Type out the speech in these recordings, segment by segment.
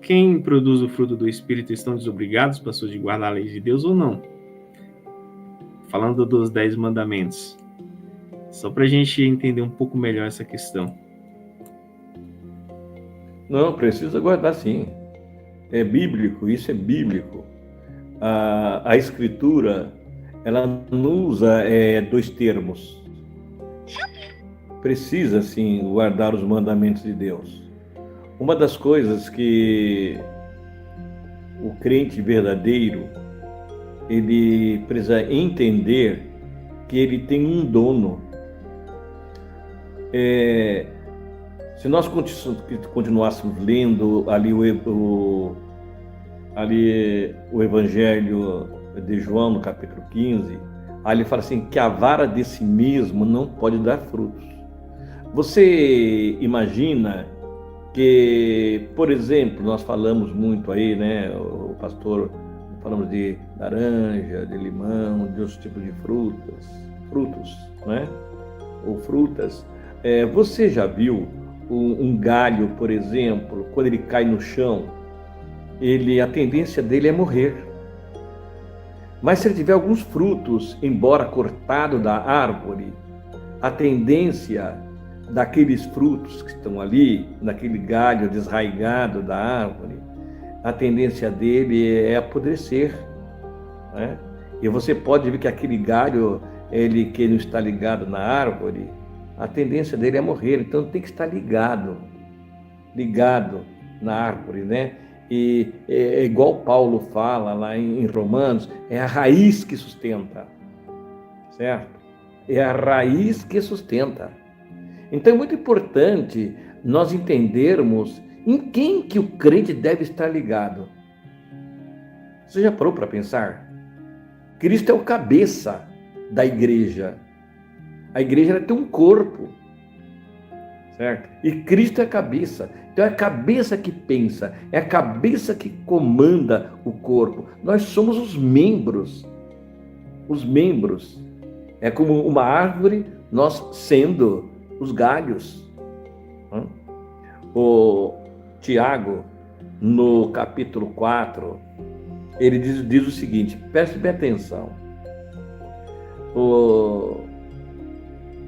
Quem produz o fruto do Espírito estão desobrigados, pastor, de guardar a lei de Deus ou não? Falando dos 10 mandamentos. Só para a gente entender um pouco melhor essa questão. Não, precisa guardar sim. É bíblico, isso é bíblico. A Escritura, ela não usa dois termos. Precisa sim guardar os mandamentos de Deus. Uma das coisas que o crente verdadeiro, ele precisa entender que ele tem um dono. Se nós continuássemos lendo ali o Evangelho de João, no capítulo 15, ali ele fala assim, que a vara de si mesmo não pode dar frutos. Você imagina que, por exemplo, nós falamos muito aí, né, o pastor, falamos de laranja, de limão, de outros tipos de frutos, né, ou frutas. Você já viu um galho, por exemplo, quando ele cai no chão, a tendência dele é morrer. Mas se ele tiver alguns frutos, embora cortado da árvore, a tendência daqueles frutos que estão ali, naquele galho desraigado da árvore, a tendência dele é apodrecer, né? E você pode ver que aquele galho, que não está ligado na árvore, a tendência dele é morrer. Então tem que estar ligado na árvore, né? E é igual Paulo fala lá em Romanos, é a raiz que sustenta, certo? É a raiz que sustenta. Então é muito importante nós entendermos em quem que o crente deve estar ligado. Você já parou para pensar? Cristo é o cabeça da igreja. A igreja ela tem um corpo, certo? E Cristo é a cabeça. Então é a cabeça que pensa, é a cabeça que comanda o corpo. Nós somos os membros. Os membros. É como uma árvore, nós sendo os galhos. O Tiago, no capítulo 4, ele diz o seguinte, preste bem atenção.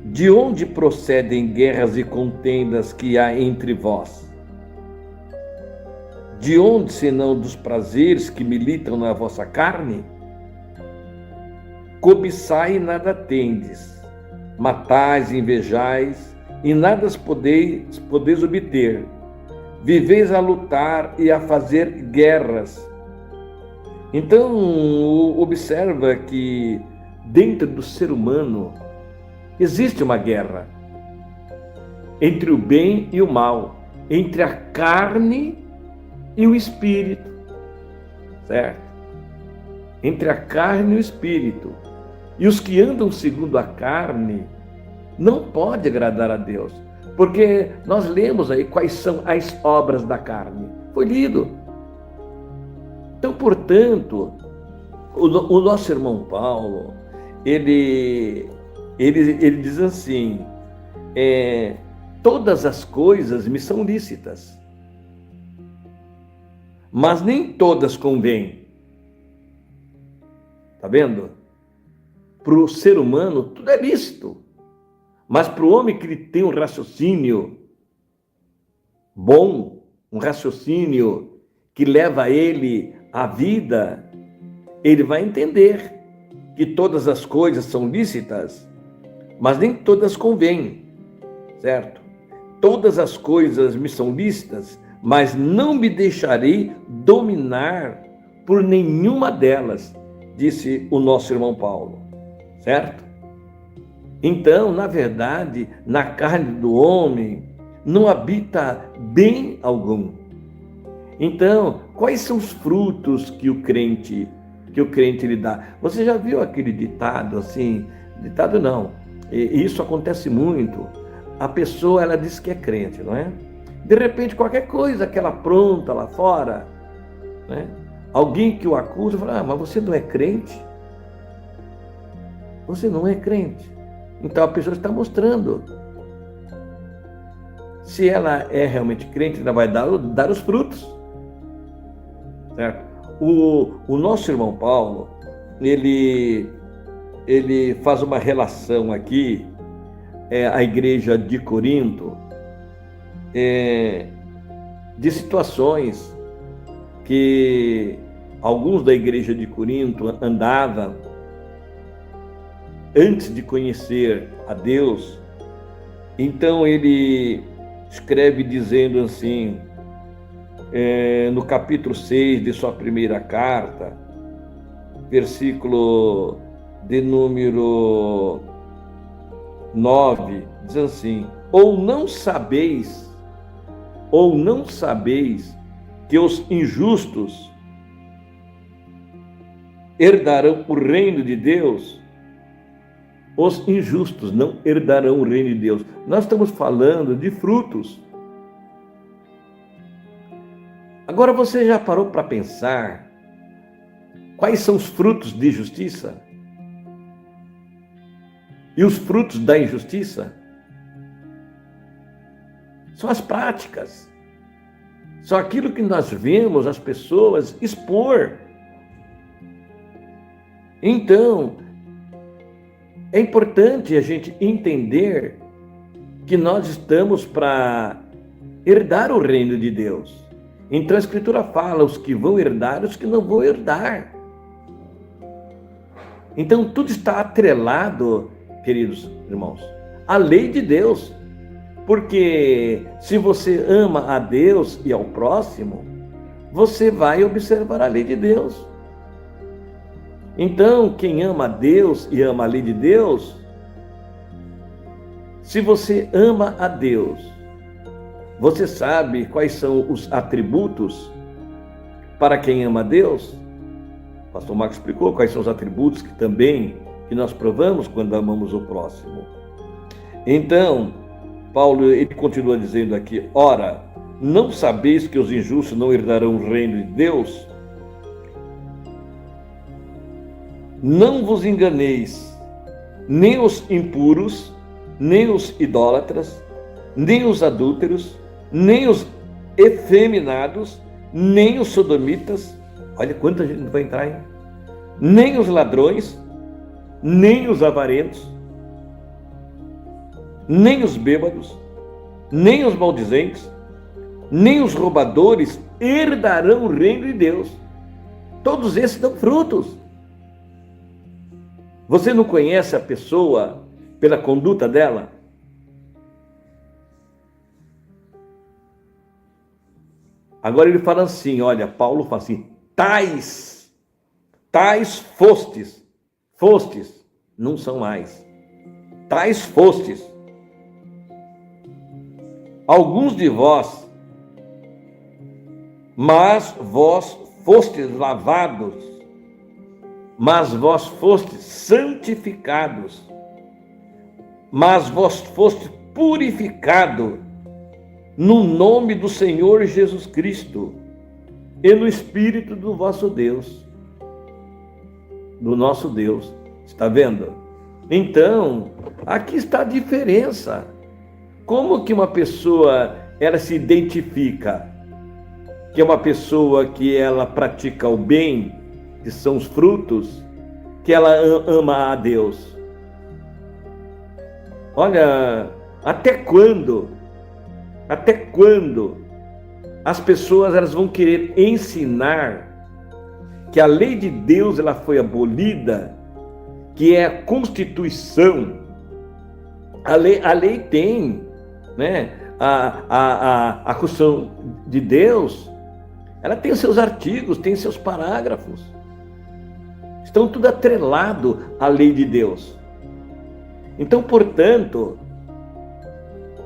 De onde procedem guerras e contendas que há entre vós? De onde, senão dos prazeres que militam na vossa carne? Cobiçai e nada tendes, matais e invejais, e nada podeis obter. Viveis a lutar e a fazer guerras. Então, observa que dentro do ser humano existe uma guerra entre o bem e o mal, entre a carne e o espírito, certo? Entre a carne e o espírito. E os que andam segundo a carne não pode agradar a Deus, porque nós lemos aí quais são as obras da carne. Foi lido. Então, portanto, o nosso irmão Paulo, ele diz assim, todas as coisas me são lícitas, mas nem todas convêm. Tá vendo? Para o ser humano, tudo é lícito. Mas para o homem que ele tem um raciocínio bom, um raciocínio que leva ele à vida, ele vai entender que todas as coisas são lícitas, mas nem todas convêm, certo? Todas as coisas me são lícitas, mas não me deixarei dominar por nenhuma delas, disse o nosso irmão Paulo, certo? Então, na verdade, na carne do homem não habita bem algum. Então, quais são os frutos que o crente lhe dá? Você já viu aquele ditado assim? Ditado não. E isso acontece muito. A pessoa, ela diz que é crente, não é? De repente, qualquer coisa que ela apronta lá fora, né? Alguém que o acusa, fala, mas você não é crente? Você não é crente. Então a pessoa está mostrando se ela é realmente crente, ela vai dar os frutos. Certo? O nosso irmão Paulo, ele faz uma relação aqui, a igreja de Corinto, de situações que alguns da igreja de Corinto andavam antes de conhecer a Deus. Então ele escreve dizendo assim, no capítulo 6 de sua primeira carta, versículo de número 9, diz assim: ou não sabeis que os injustos herdarão o reino de Deus? Os injustos não herdarão o reino de Deus. Nós estamos falando de frutos. Agora, você já parou para pensar quais são os frutos de justiça? E os frutos da injustiça? São as práticas. São aquilo que nós vemos as pessoas expor. Então, é importante a gente entender que nós estamos para herdar o reino de Deus. Então a Escritura fala, os que vão herdar, os que não vão herdar. Então tudo está atrelado, queridos irmãos, à lei de Deus. Porque se você ama a Deus e ao próximo, você vai observar a lei de Deus. Então, quem ama a Deus e ama a lei de Deus, se você ama a Deus, você sabe quais são os atributos para quem ama a Deus? O pastor Marcos explicou quais são os atributos que nós provamos quando amamos o próximo. Então, Paulo, ele continua dizendo aqui: ora, não sabeis que os injustos não herdarão o reino de Deus? Não vos enganeis, nem os impuros, nem os idólatras, nem os adúlteros, nem os efeminados, nem os sodomitas, olha quanta gente vai entrar, hein? Nem os ladrões, nem os avarentos, nem os bêbados, nem os maldizentes, nem os roubadores herdarão o reino de Deus. Todos esses dão frutos. Você não conhece a pessoa pela conduta dela? Agora ele fala assim, olha, Paulo fala assim, tais fostes, não são mais, tais fostes, alguns de vós, mas vós fostes lavados, mas vós fostes santificados, mas vós fostes purificados no nome do Senhor Jesus Cristo e no Espírito do vosso Deus, do nosso Deus. Está vendo? Então, aqui está a diferença. Como que uma pessoa, ela se identifica que é uma pessoa que ela pratica o bem, que são os frutos, que ela ama a Deus? Olha, até quando as pessoas elas vão querer ensinar que a lei de Deus ela foi abolida, que é a Constituição? A lei tem, né? A Constituição de Deus, ela tem seus artigos, tem seus parágrafos, estão tudo atrelado à lei de Deus. Então, portanto,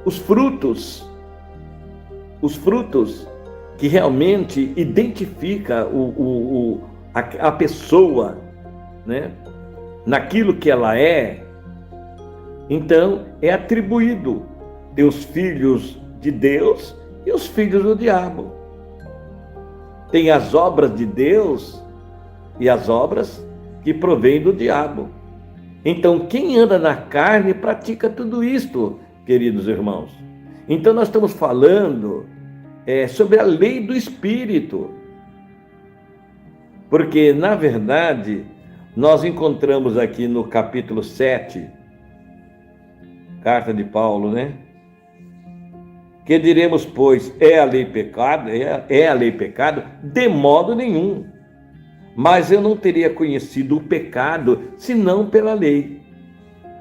os frutos que realmente identifica a pessoa, né, naquilo que ela é, então é atribuído dos filhos de Deus e os filhos do diabo. Tem as obras de Deus e as obras que provêm do diabo. Então, quem anda na carne pratica tudo isto, queridos irmãos. Então nós estamos falando sobre a lei do Espírito. Porque, na verdade, nós encontramos aqui no capítulo 7, carta de Paulo, né? Que diremos, pois, é a lei pecado? É a lei pecado? De modo nenhum. Mas eu não teria conhecido o pecado, senão pela lei.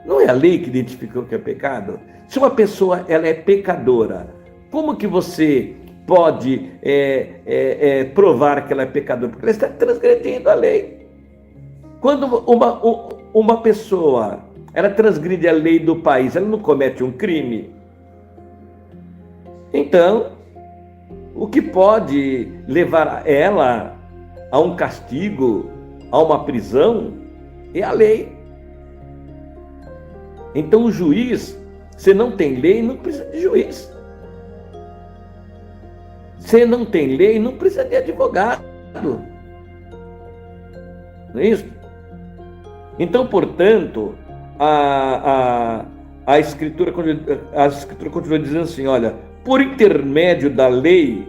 Não é a lei que identificou que é pecado? Se uma pessoa ela é pecadora, como que você pode provar que ela é pecadora? Porque ela está transgredindo a lei. Quando uma pessoa ela transgride a lei do país, ela não comete um crime. Então, o que pode levar ela a um castigo, a uma prisão, é a lei. Então o juiz, se não tem lei, não precisa de juiz. Se não tem lei, não precisa de advogado. Não é isso? Então, portanto, a Escritura continua dizendo assim, olha, por intermédio da lei,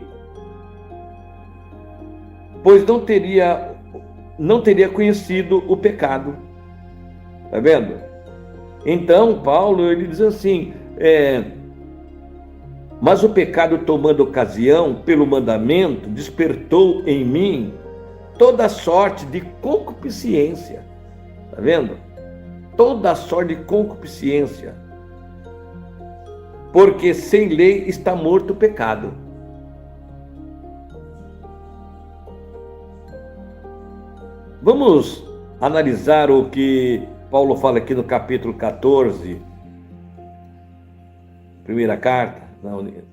pois não teria conhecido o pecado. Está vendo? Então, Paulo, ele diz assim, mas o pecado, tomando ocasião pelo mandamento, despertou em mim toda sorte de concupiscência. Está vendo? Toda sorte de concupiscência. Porque sem lei está morto o pecado. Vamos analisar o que Paulo fala aqui no capítulo 14, primeira carta,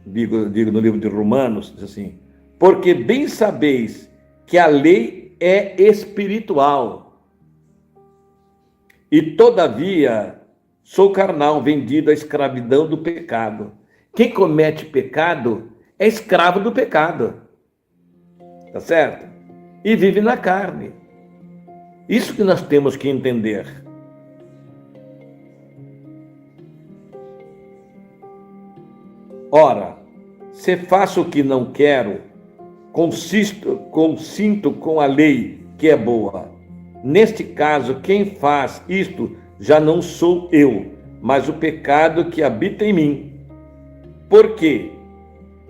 digo no livro de Romanos, diz assim, porque bem sabeis que a lei é espiritual, e todavia sou carnal, vendido à escravidão do pecado. Quem comete pecado é escravo do pecado, tá certo? E vive na carne. Isso que nós temos que entender. Ora, se faço o que não quero, consinto com a lei que é boa. Neste caso, quem faz isto já não sou eu, mas o pecado que habita em mim. Porque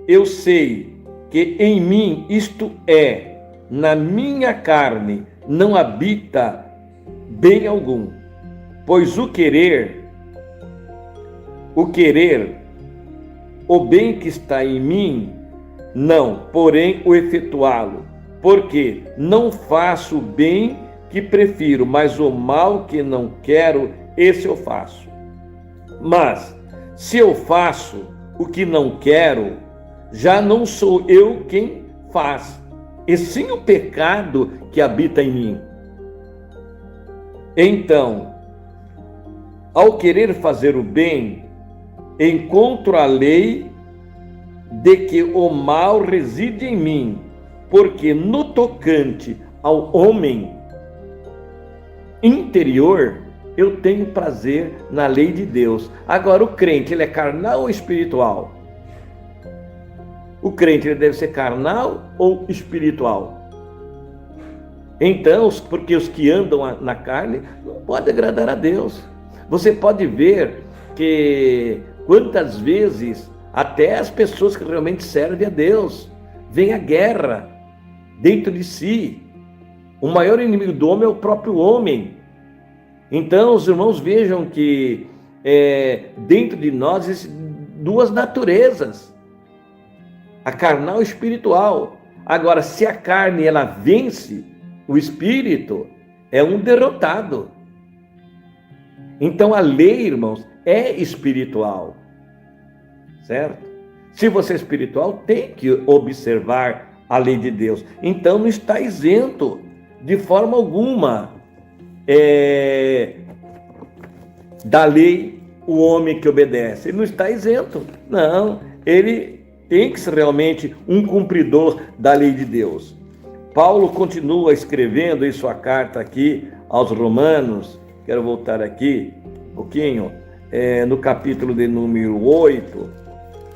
eu sei que em mim, isto é, na minha carne, não habita bem algum. Pois o querer, o bem que está em mim, não, porém o efetuá-lo. Porque não faço o bem que prefiro, mas o mal que não quero, esse eu faço. Mas, se eu faço o que não quero, já não sou eu quem faz, e sim o pecado que habita em mim. Então, ao querer fazer o bem, encontro a lei de que o mal reside em mim, porque no tocante ao homem interior, eu tenho prazer na lei de Deus. Agora, o crente, ele é carnal ou espiritual? O crente, ele deve ser carnal ou espiritual? Então, porque os que andam na carne não podem agradar a Deus. Você pode ver que quantas vezes até as pessoas que realmente servem a Deus, vem a guerra dentro de si. O maior inimigo do homem é o próprio homem. Então, os irmãos vejam que dentro de nós existem duas naturezas, a carnal e a espiritual. Agora, se a carne ela vence o espírito, é um derrotado. Então, a lei, irmãos, é espiritual, certo? Se você é espiritual, tem que observar a lei de Deus. Então, não está isento de forma alguma da lei o homem que obedece. Ele não está isento, não. Ele tem que ser realmente um cumpridor da lei de Deus. Paulo continua escrevendo em sua carta aqui aos Romanos, quero voltar aqui um pouquinho, no capítulo de número 8,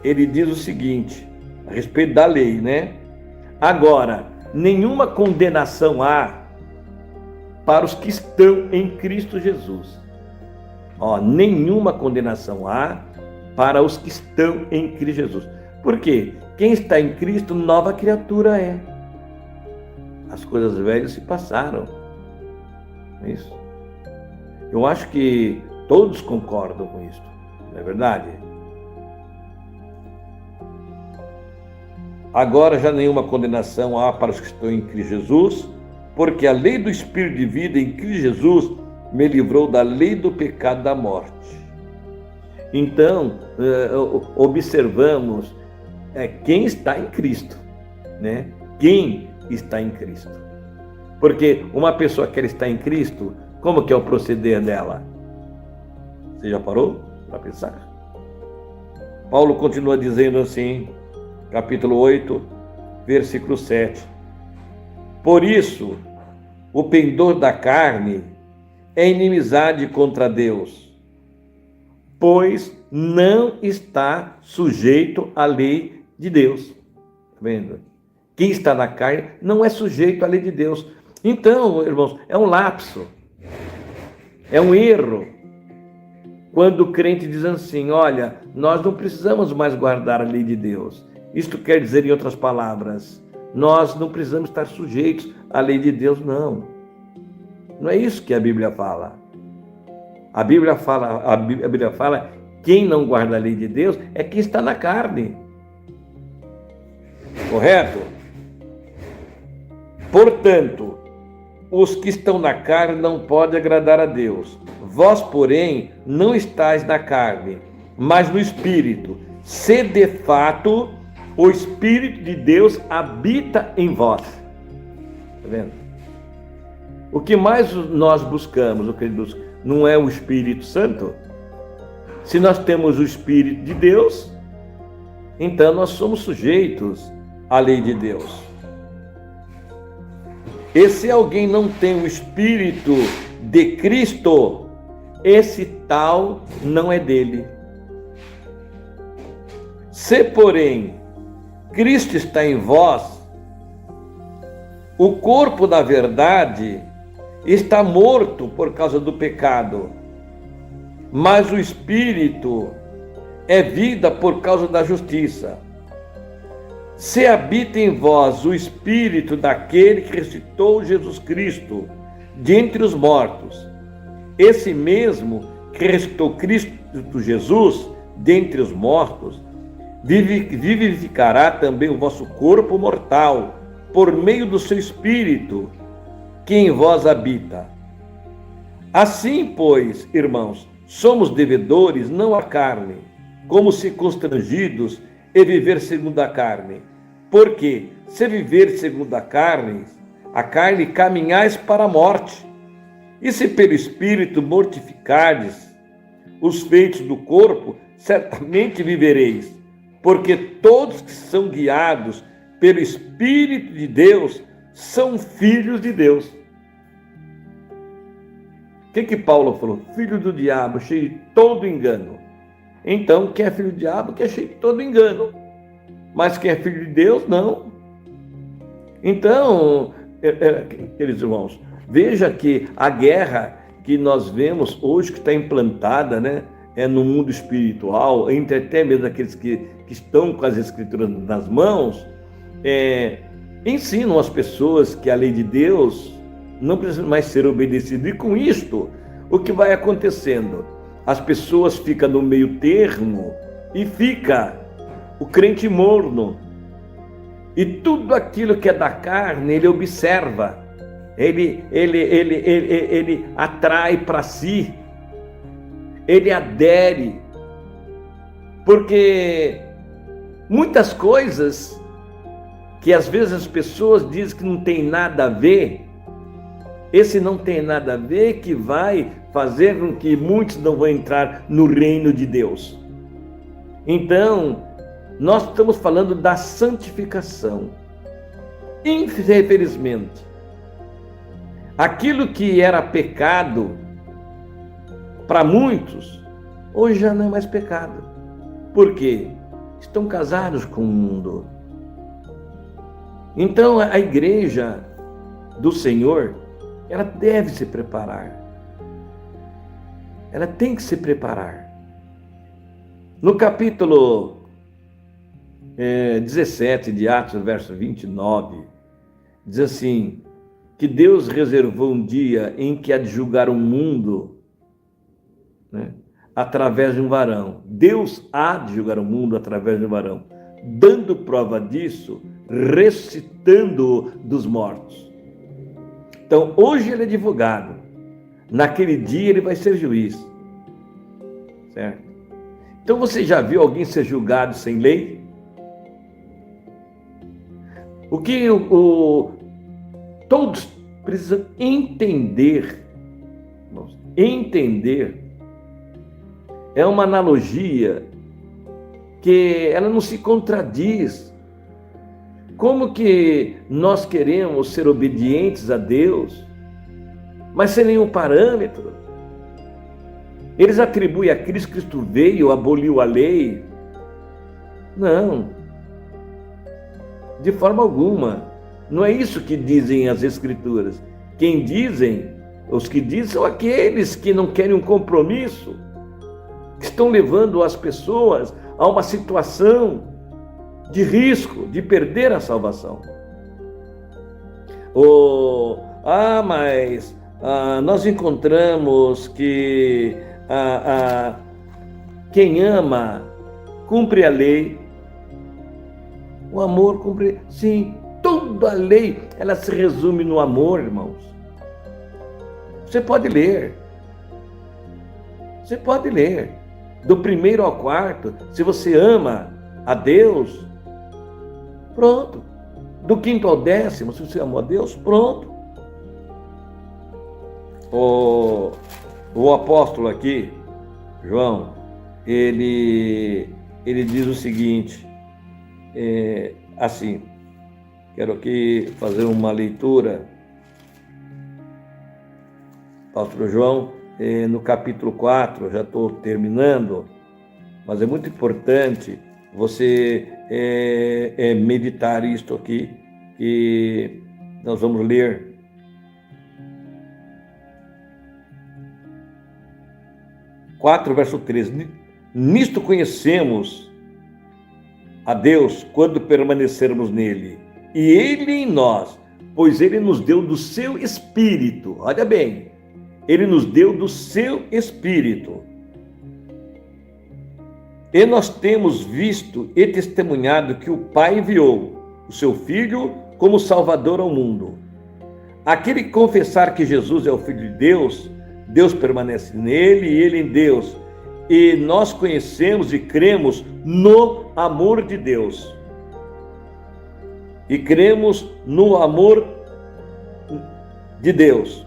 ele diz o seguinte, a respeito da lei, né? Agora, nenhuma condenação há para os que estão em Cristo Jesus. Nenhuma condenação há para os que estão em Cristo Jesus. Por quê? Quem está em Cristo, nova criatura é. As coisas velhas se passaram. É isso. Eu acho que todos concordam com isso. Não é verdade? Agora já nenhuma condenação há para os que estão em Cristo Jesus, porque a lei do Espírito de vida em Cristo Jesus me livrou da lei do pecado e da morte. Então, observamos quem está em Cristo, né? Quem está em Cristo. Porque uma pessoa que está em Cristo, como que é o proceder dela? Você já parou para pensar? Paulo continua dizendo assim, capítulo 8, versículo 7. Por isso, o pendor da carne é inimizade contra Deus, pois não está sujeito à lei de Deus. Está vendo? Quem está na carne não é sujeito à lei de Deus. Então, irmãos, é um lapso, é um erro, quando o crente diz assim, olha, nós não precisamos mais guardar a lei de Deus. Isto quer dizer, em outras palavras, nós não precisamos estar sujeitos à lei de Deus, não. Não é isso que a Bíblia fala. A Bíblia fala, quem não guarda a lei de Deus é quem está na carne. Correto? Portanto, os que estão na carne não podem agradar a Deus. Vós, porém, não estáis na carne, mas no Espírito, se de fato o Espírito de Deus habita em vós. Está vendo? O que mais nós buscamos, não é o Espírito Santo? Se nós temos o Espírito de Deus, então nós somos sujeitos à lei de Deus. E se alguém não tem o Espírito de Cristo, esse tal não é dele. Se, porém, Cristo está em vós, o corpo da verdade está morto por causa do pecado, mas o Espírito é vida por causa da justiça. Se habita em vós o Espírito daquele que ressuscitou Jesus Cristo de entre os mortos, esse mesmo que ressuscitou Cristo Jesus de entre os mortos, vivificará também o vosso corpo mortal, por meio do seu Espírito, que em vós habita. Assim, pois, irmãos, somos devedores não à carne, como se constrangidos e viver segundo a carne. Porque, se viver segundo a carne, caminhais para a morte. E se pelo Espírito mortificardes os feitos do corpo, certamente vivereis. Porque todos que são guiados pelo Espírito de Deus são filhos de Deus. O que Paulo falou? Filho do diabo, cheio de todo engano. Então, quem é filho do diabo, que é cheio de todo engano. Mas quem é filho de Deus, não. Então, queridos irmãos, veja que a guerra que nós vemos hoje, que está implantada, né, no mundo espiritual, entre até mesmo aqueles que estão com as Escrituras nas mãos, ensinam as pessoas que a lei de Deus não precisa mais ser obedecida. E com isto, o que vai acontecendo? As pessoas ficam no meio termo e fica o crente morno. E tudo aquilo que é da carne, ele observa, ele atrai para si, ele adere, porque muitas coisas que às vezes as pessoas dizem que não tem nada a ver, esse não tem nada a ver que vai fazer com que muitos não vão entrar no reino de Deus. Então, nós estamos falando da santificação. Infelizmente, aquilo que era pecado para muitos, hoje já não é mais pecado. Por quê? estão casados com o mundo. Então, a igreja do Senhor, ela deve se preparar. Ela tem que se preparar. No capítulo 17 de Atos, verso 29, diz assim, que Deus reservou um dia em que há de julgar o mundo, né, através de um varão. Deus há de julgar o mundo através de um varão, dando prova disso, ressuscitando dos mortos. Então, hoje ele é advogado, naquele dia ele vai ser juiz, certo? Então, você já viu alguém ser julgado sem lei? O que todos precisam entender, é uma analogia que ela não se contradiz. Como que nós queremos ser obedientes a Deus, mas sem nenhum parâmetro? Eles atribuem a Cristo, Cristo veio, aboliu a lei. Não, de forma alguma. Não é isso que dizem as Escrituras. Os que dizem são aqueles que não querem um compromisso, que estão levando as pessoas a uma situação de risco, de perder a salvação. Mas nós encontramos que quem ama cumpre a lei. O amor cumpre, sim, toda a lei, ela se resume no amor, irmãos. Você pode ler. Do 1º ao 4º, se você ama a Deus, pronto. Do 5º ao 10º, se você ama a Deus, pronto. O apóstolo aqui, João, ele diz o seguinte, assim, quero aqui fazer uma leitura, apóstolo João, no capítulo 4, já estou terminando, mas é muito importante você meditar isto aqui, que nós vamos ler. Verso 13. Nisto conhecemos a Deus quando permanecermos nele, e ele em nós, pois ele nos deu do seu Espírito. Olha bem, ele nos deu do seu Espírito. E nós temos visto e testemunhado que o Pai enviou o seu Filho como Salvador ao mundo. Aquele que confessar que Jesus é o Filho de Deus, Deus permanece nele e ele em Deus. E nós conhecemos e cremos no amor de Deus. E cremos no amor de Deus.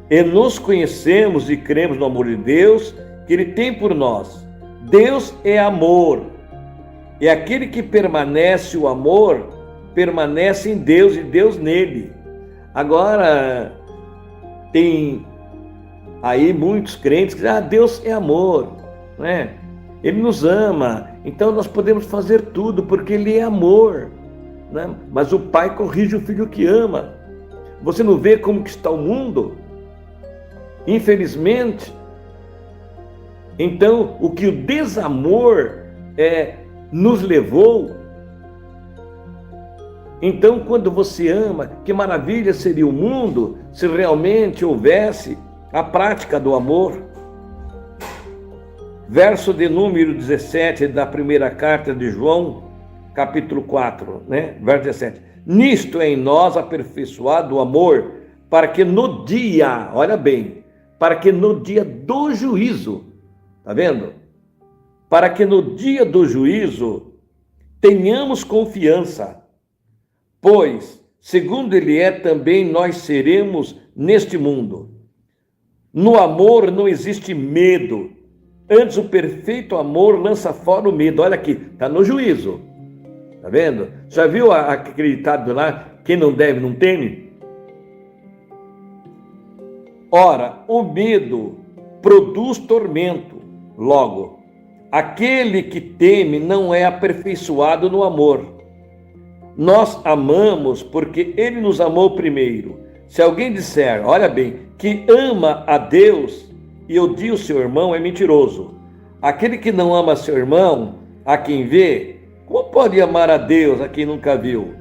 E nos conhecemos e cremos no amor de Deus que ele tem por nós. Deus é amor. E aquele que permanece o amor, permanece em Deus e Deus nele. Agora, tem aí muitos crentes que dizem, Deus é amor, né? Ele nos ama, então nós podemos fazer tudo porque ele é amor, né? Mas o pai corrige o filho que ama. Você não vê como que está o mundo? Infelizmente. Então, o que o desamor nos levou. Então, quando você ama, que maravilha seria o mundo se realmente houvesse a prática do amor. Verso de número 17 da primeira carta de João, capítulo 4, né? Verso 17. Nisto é em nós aperfeiçoado o amor, para que no dia, olha bem, para que no dia do juízo, tá vendo? Para que no dia do juízo tenhamos confiança. Pois, segundo ele é, também nós seremos neste mundo. No amor não existe medo. Antes, o perfeito amor lança fora o medo. Olha aqui, está no juízo. Está vendo? Já viu aquele ditado lá, quem não deve não teme? Ora, o medo produz tormento. Logo, aquele que teme não é aperfeiçoado no amor. Nós amamos porque ele nos amou primeiro. Se alguém disser, olha bem, que ama a Deus e odia o seu irmão, é mentiroso. Aquele que não ama seu irmão, a quem vê, como pode amar a Deus a quem nunca viu?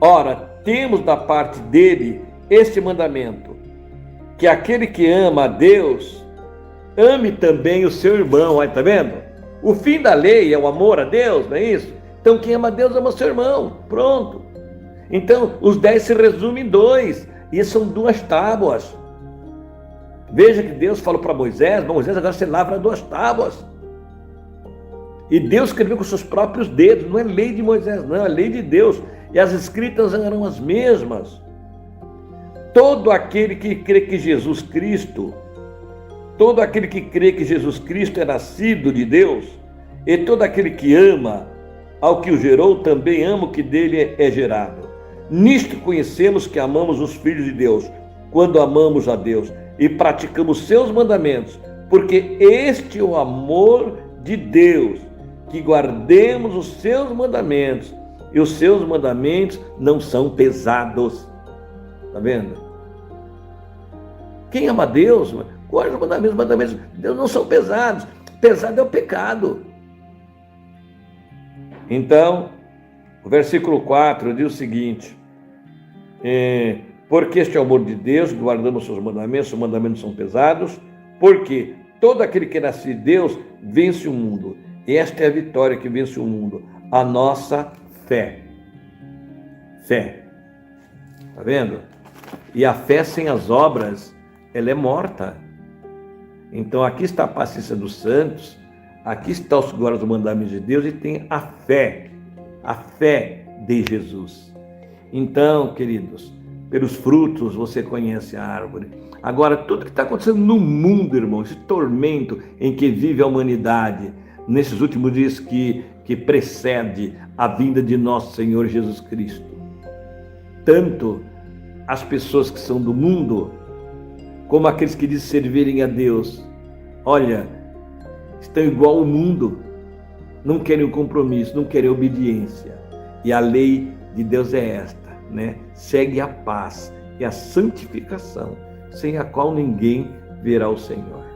Ora, temos da parte dele este mandamento, que aquele que ama a Deus, ame também o seu irmão. Olha, tá vendo? O fim da lei é o amor a Deus, não é isso? Então quem ama a Deus ama o seu irmão. Pronto. Então os 10 se resumem em 2, e são 2 tábuas. Veja que Deus falou para Moisés, agora você lavra 2 tábuas. E Deus escreveu com seus próprios dedos, não é lei de Moisés, não, é lei de Deus. E as escritas eram as mesmas. Todo aquele que crê que Jesus Cristo, todo aquele que crê que Jesus Cristo é nascido de Deus, e todo aquele que ama ao que o gerou, também ama o que dele é gerado. Nisto conhecemos que amamos os filhos de Deus, quando amamos a Deus e praticamos seus mandamentos, porque este é o amor de Deus, que guardemos os seus mandamentos, e os seus mandamentos não são pesados. Está vendo? Quem ama a Deus, guarda os mandamentos de Deus não são pesados. Pesado é o pecado. Então, o versículo 4 diz o seguinte, porque este é o amor de Deus, guardamos seus mandamentos não são pesados, porque todo aquele que nasce de Deus vence o mundo. Esta é a vitória que vence o mundo, a nossa fé. Fé. Está vendo? E a fé sem as obras, ela é morta. Então aqui está a paciência dos santos, aqui está os guardas dos mandamentos de Deus, e tem a fé de Jesus. Então, queridos, pelos frutos você conhece a árvore. Agora, tudo que está acontecendo no mundo, irmão, esse tormento em que vive a humanidade, nesses últimos dias que precede a vinda de nosso Senhor Jesus Cristo. Tanto as pessoas que são do mundo, como aqueles que dizem servirem a Deus, olha, estão igual ao mundo, não querem o compromisso, não querem a obediência. E a lei de Deus é esta, né? Segue a paz e a santificação, sem a qual ninguém verá o Senhor.